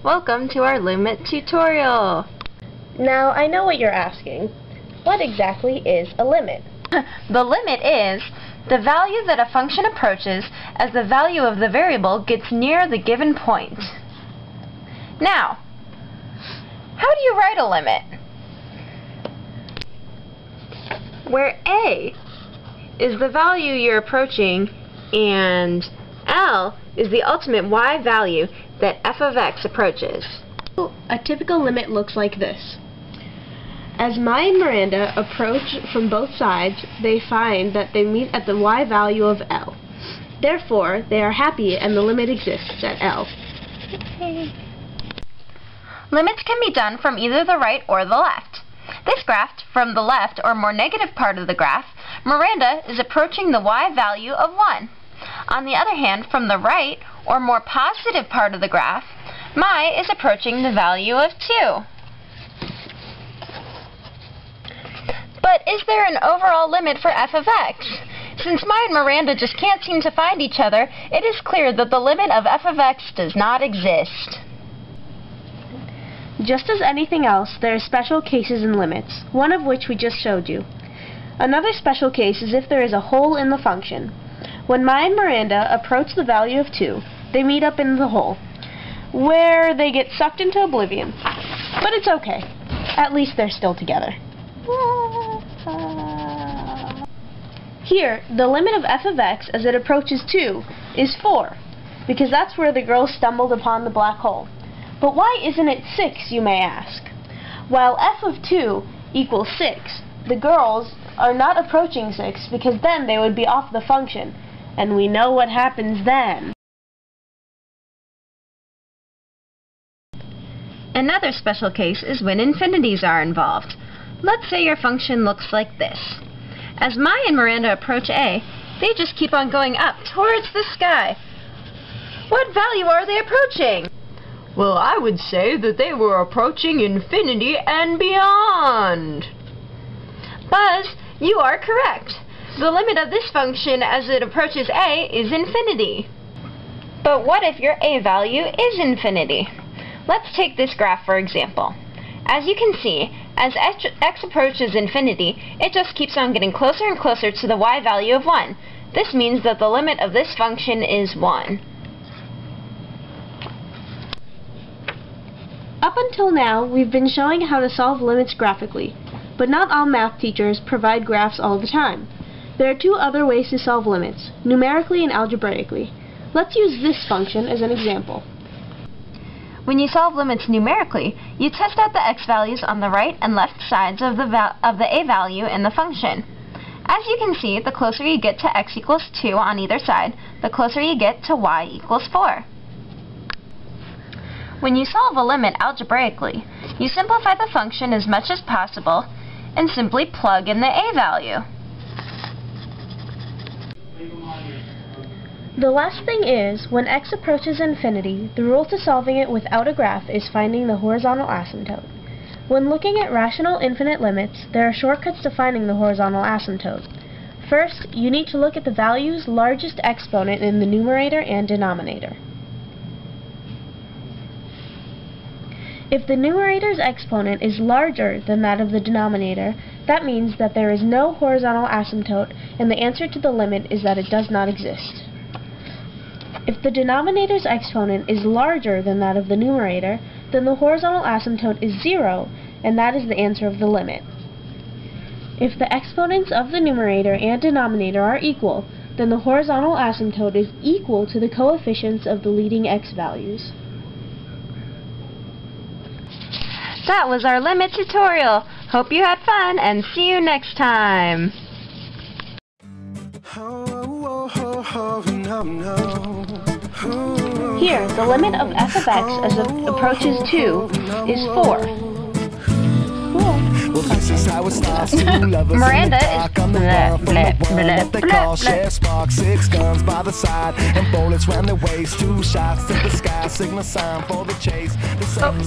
Welcome to our limit tutorial. Now, I know what you're asking. What exactly is a limit? The limit is the value that a function approaches as the value of the variable gets near the given point. Now, how do you write a limit? Where a is the value you're approaching and L is the ultimate y value that f of x approaches. A typical limit looks like this. As Maya and Miranda approach from both sides, they find that they meet at the y value of L. Therefore, they are happy and the limit exists at L. Okay. Limits can be done from either the right or the left. This graph, from the left or more negative part of the graph, Miranda is approaching the y value of 1. On the other hand, from the right or more positive part of the graph, Mai is approaching the value of 2. But is there an overall limit for f of x? Since Mai and Miranda just can't seem to find each other, it is clear that the limit of f of x does not exist. Just as anything else, there are special cases in limits, one of which we just showed you. Another special case is if there is a hole in the function. When Maya and Miranda approach the value of 2, they meet up in the hole, where they get sucked into oblivion. But it's okay. At least they're still together. Here, the limit of f of x as it approaches 2 is 4, because that's where the girls stumbled upon the black hole. But why isn't it 6, you may ask? While f of 2 equals 6, the girls are not approaching 6 because then they would be off the function, and we know what happens then. Another special case is when infinities are involved. Let's say your function looks like this. As Maya and Miranda approach A, they just keep on going up towards the sky. What value are they approaching? Well, I would say that they were approaching infinity and beyond. Buzz, you are correct. The limit of this function as it approaches A is infinity. But what if your A value is infinity? Let's take this graph for example. As you can see, as x approaches infinity, it just keeps on getting closer and closer to the y value of 1. This means that the limit of this function is 1. Up until now, we've been showing how to solve limits graphically, but not all math teachers provide graphs all the time. There are two other ways to solve limits, numerically and algebraically. Let's use this function as an example. When you solve limits numerically, you test out the x values on the right and left sides of the a value in the function. As you can see, the closer you get to x equals 2 on either side, the closer you get to y equals 4. When you solve a limit algebraically, you simplify the function as much as possible and simply plug in the a value. The last thing is, when x approaches infinity, the rule to solving it without a graph is finding the horizontal asymptote. When looking at rational infinite limits, there are shortcuts to finding the horizontal asymptote. First, you need to look at the value's largest exponent in the numerator and denominator. If the numerator's exponent is larger than that of the denominator, that means that there is no horizontal asymptote, and the answer to the limit is that it does not exist. If the denominator's exponent is larger than that of the numerator, then the horizontal asymptote is 0, and that is the answer of the limit. If the exponents of the numerator and denominator are equal, then the horizontal asymptote is equal to the coefficients of the leading x values. That was our limit tutorial. Hope you had fun and see you next time. Here, the limit of f of x as it approaches 2 is 4. Miranda is blah, blah, blah, blah, blah. Spark 6 guns by the side and bullets round the waist. 2 shots to the sky, signal sign for the chase. The sun is